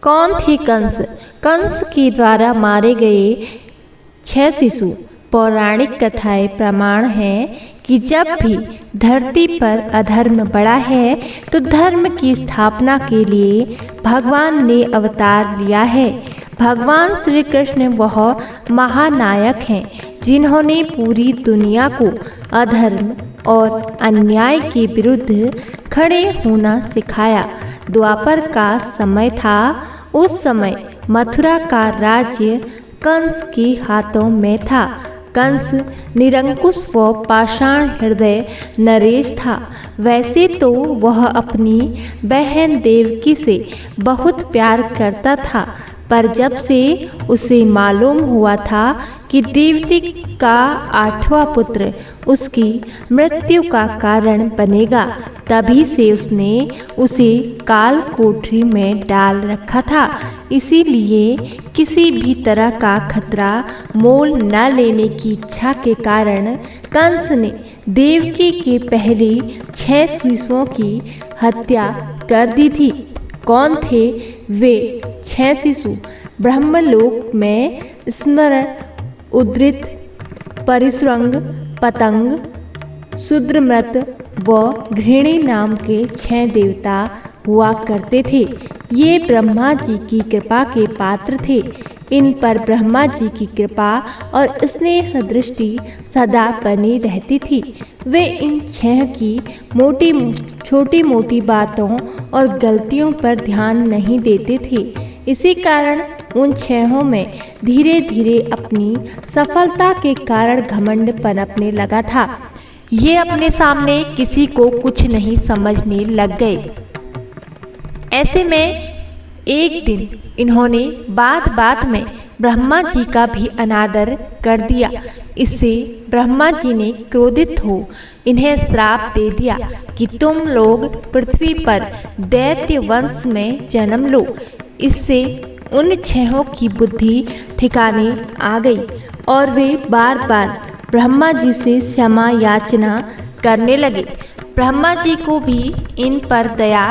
कौन थे कंस? कंस के द्वारा मारे गए 6 शिशु। पौराणिक कथाएं प्रमाण है कि जब भी धरती पर अधर्म बढ़ा है तो धर्म की स्थापना के लिए भगवान ने अवतार लिया है। भगवान श्री कृष्ण वह महानायक हैं जिन्होंने पूरी दुनिया को अधर्म और अन्याय के विरुद्ध खड़े होना सिखाया। द्वापर का समय था। उस समय मथुरा का राज्य कंस के हाथों में था। कंस निरंकुश व पाषाण हृदय नरेश था। वैसे तो वह अपनी बहन देवकी से बहुत प्यार करता था, पर जब से उसे मालूम हुआ था कि देवकी का 8वां पुत्र उसकी मृत्यु का कारण बनेगा, तभी से उसने उसे काल कोठरी में डाल रखा था। इसीलिए किसी भी तरह का खतरा मोल न लेने की इच्छा के कारण कंस ने देवकी के पहले 6 शिशुओं की हत्या कर दी थी। कौन थे वे 6 शिशु? ब्रह्मलोक में स्मरण, उद्रित, परिश्रंग, पतंग, शूद्रमृत व घृणी नाम के 6 देवता हुआ करते थे। ये ब्रह्मा जी की कृपा के पात्र थे। इन पर ब्रह्मा जी की कृपा और स्नेह दृष्टि सदा बनी रहती थी। वे इन 6 की छोटी मोटी बातों और गलतियों पर ध्यान नहीं देते थे। इसी कारण उन 6 में धीरे धीरे अपनी सफलता के कारण घमंड पनपने लगा था। ये अपने सामने किसी को कुछ नहीं समझने लग गए। ऐसे में एक दिन इन्होंने बात बात में ब्रह्मा जी का भी अनादर कर दिया। इससे ब्रह्मा जी ने क्रोधित हो इन्हें श्राप दे दिया कि तुम लोग पृथ्वी पर दैत्य वंश में जन्म लो। इससे उन 6 की बुद्धि ठिकाने आ गई और वे बार बार ब्रह्मा जी से क्षमा याचना करने लगे। ब्रह्मा जी को भी इन पर दया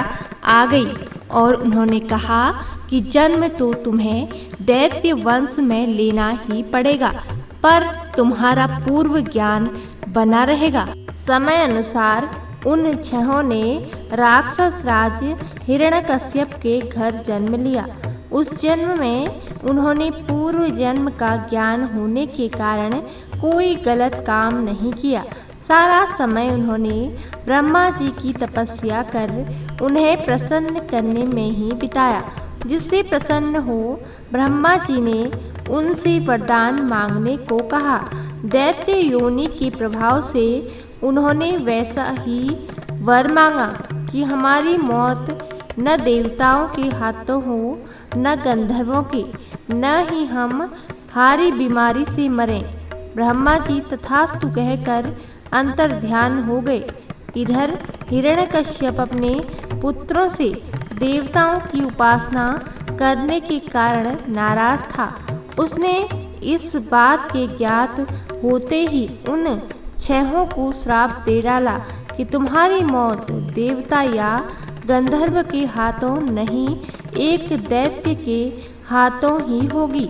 आ गई और उन्होंने कहा कि जन्म तो तुम्हें दैत्य वंश में लेना ही पड़ेगा, पर तुम्हारा पूर्व ज्ञान बना रहेगा। समय अनुसार उन 6 ने राक्षस राज हिरण्यकश्यप के घर जन्म लिया। उस जन्म में उन्होंने पूर्व जन्म का ज्ञान होने के कारण कोई गलत काम नहीं किया। सारा समय उन्होंने ब्रह्मा जी की तपस्या कर उन्हें प्रसन्न करने में ही बिताया। जिससे प्रसन्न हो ब्रह्मा जी ने उनसे वरदान मांगने को कहा। दैत्य योनि के प्रभाव से उन्होंने वैसा ही वर मांगा कि हमारी मौत न देवताओं के हाथों हो न गंधर्वों के, न ही हम हारी बीमारी से मरें। ब्रह्मा जी तथास्तु कहकर अंतर्ध्यान हो गए। इधर हिरण्यकश्यप अपने पुत्रों से देवताओं की उपासना करने के कारण नाराज था। उसने इस बात के ज्ञात होते ही उन 6 को श्राप दे डाला कि तुम्हारी मौत देवता या गंधर्व के हाथों नहीं, एक दैत्य के हाथों ही होगी।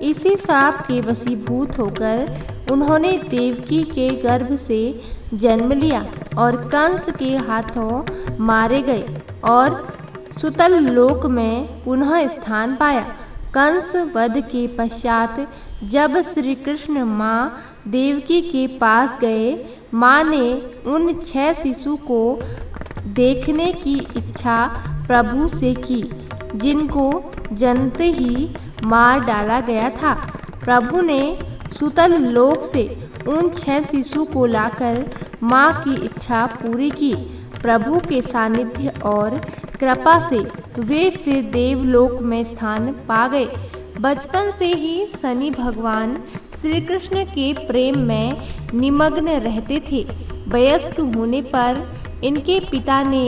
इसी श्राप के वशीभूत होकर उन्होंने देवकी के गर्भ से जन्म लिया और कंस के हाथों मारे गए और सुतल लोक में पुनः स्थान पाया। कंस वध के पश्चात जब श्री कृष्ण माँ देवकी के पास गए, माँ ने उन 6 शिशु को देखने की इच्छा प्रभु से की, जिनको जनते ही मार डाला गया था। प्रभु ने सुतल लोक से उन 6 शिशु को लाकर माँ की इच्छा पूरी की। प्रभु के सानिध्य और कृपा से वे फिर देवलोक में स्थान पा गए। बचपन से ही शनि भगवान श्री कृष्ण के प्रेम में निमग्न रहते थे। वयस्क होने पर इनके पिता ने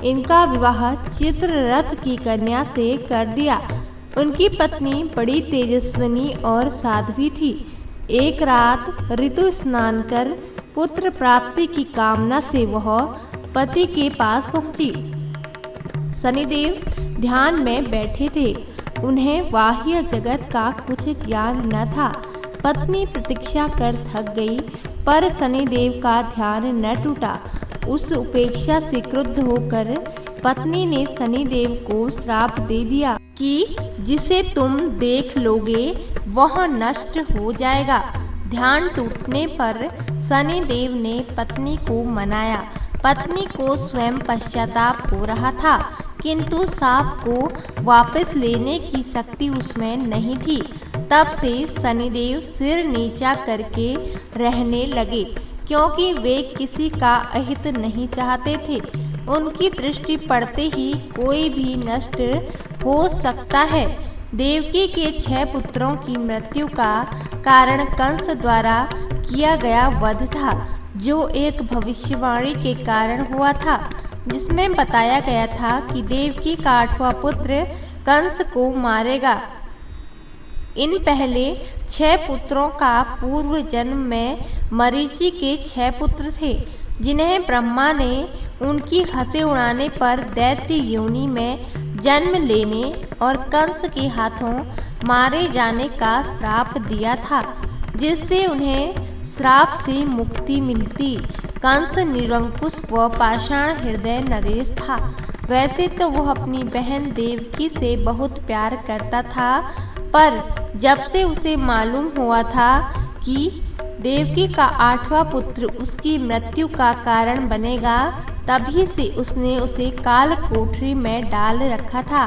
इनका विवाह चित्ररथ की कन्या से कर दिया। उनकी पत्नी बड़ी तेजस्विनी और साध्वी थी। एक रात ऋतु स्नान कर पुत्र प्राप्ति की कामना से वह पति के पास पहुंची। शनिदेव ध्यान में बैठे थे। उन्हें बाह्य जगत का कुछ ज्ञान न था। पत्नी प्रतीक्षा कर थक गई, पर शनिदेव का ध्यान न टूटा। उस उपेक्षा से क्रुद्ध होकर पत्नी ने शनिदेव को श्राप दे दिया कि जिसे तुम देख लोगे वह नष्ट हो जाएगा। ध्यान टूटने पर शनिदेव ने पत्नी को मनाया। पत्नी को स्वयं पश्चाताप हो रहा था, किंतु सांप को वापस लेने की शक्ति उसमें नहीं थी। तब से शनिदेव सिर नीचा करके रहने लगे, क्योंकि वे किसी का अहित नहीं चाहते थे। उनकी दृष्टि पड़ते ही कोई भी नष्ट हो सकता है। देवकी के 6 पुत्रों की मृत्यु का कारण कंस द्वारा किया गया वध था, जो एक भविष्यवाणी के कारण हुआ था, जिसमें बताया गया था कि देवकी का 8वां पुत्र कंस को मारेगा। इन पहले 6 पुत्रों का पूर्व जन्म में मरीचि के 6 पुत्र थे, जिन्हें ब्रह्मा ने उनकी हंसी उड़ाने पर दैत्य योनि में जन्म लेने और कंस के हाथों मारे जाने का श्राप दिया था, जिससे उन्हें श्राप से मुक्ति मिलती। कंस निरंकुश व पाषाण हृदय नरेश था। वैसे तो वह अपनी बहन देवकी से बहुत प्यार करता था, पर जब से उसे मालूम हुआ था कि देवकी का 8वां पुत्र उसकी मृत्यु का कारण बनेगा, तभी से उसने उसे काल कोठरी में डाल रखा था।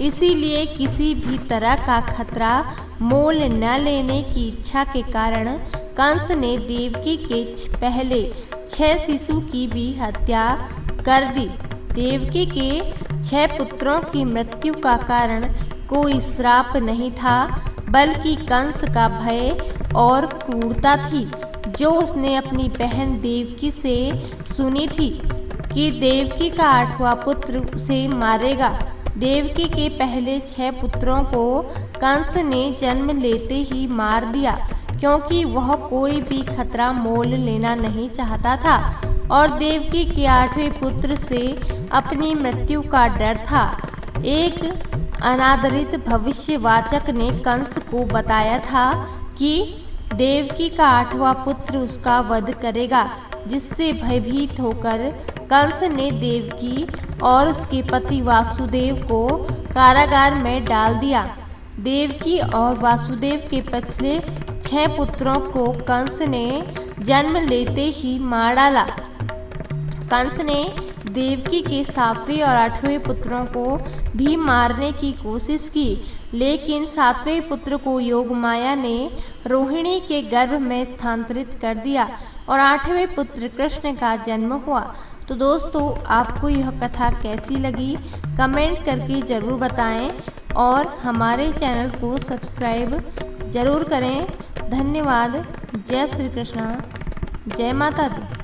इसीलिए किसी भी तरह का खतरा मोल न लेने की इच्छा के कारण कंस ने देवकी के पहले 6 शिशु की भी हत्या कर दी। देवकी के 6 पुत्रों की मृत्यु का कारण कोई श्राप नहीं था, बल्कि कंस का भय और क्रूरता थी, जो उसने अपनी बहन देवकी से सुनी थी कि देवकी का 8वां पुत्र उसे मारेगा। देवकी के पहले 6 पुत्रों को कंस ने जन्म लेते ही मार दिया, क्योंकि वह कोई भी खतरा मोल लेना नहीं चाहता था और देवकी के 8वें पुत्र से अपनी मृत्यु का डर था। एक अनादरित भविष्यवाचक ने कंस को बताया था कि देवकी का 8वां पुत्र उसका वध करेगा, जिससे भयभीत होकर कंस ने देवकी और उसके पति वासुदेव को कारागार में डाल दिया। देवकी और वासुदेव के पिछले 6 पुत्रों को कंस ने जन्म लेते ही मार डाला। कंस ने देवकी के 7वें और 8वें पुत्रों को भी मारने की कोशिश की, लेकिन 7वें पुत्र को योगमाया ने रोहिणी के गर्भ में स्थानांतरित कर दिया और 8वें पुत्र कृष्ण का जन्म हुआ। तो दोस्तों, आपको यह कथा कैसी लगी कमेंट करके ज़रूर बताएं और हमारे चैनल को सब्सक्राइब ज़रूर करें। धन्यवाद। जय श्री कृष्ण, जय माता दी।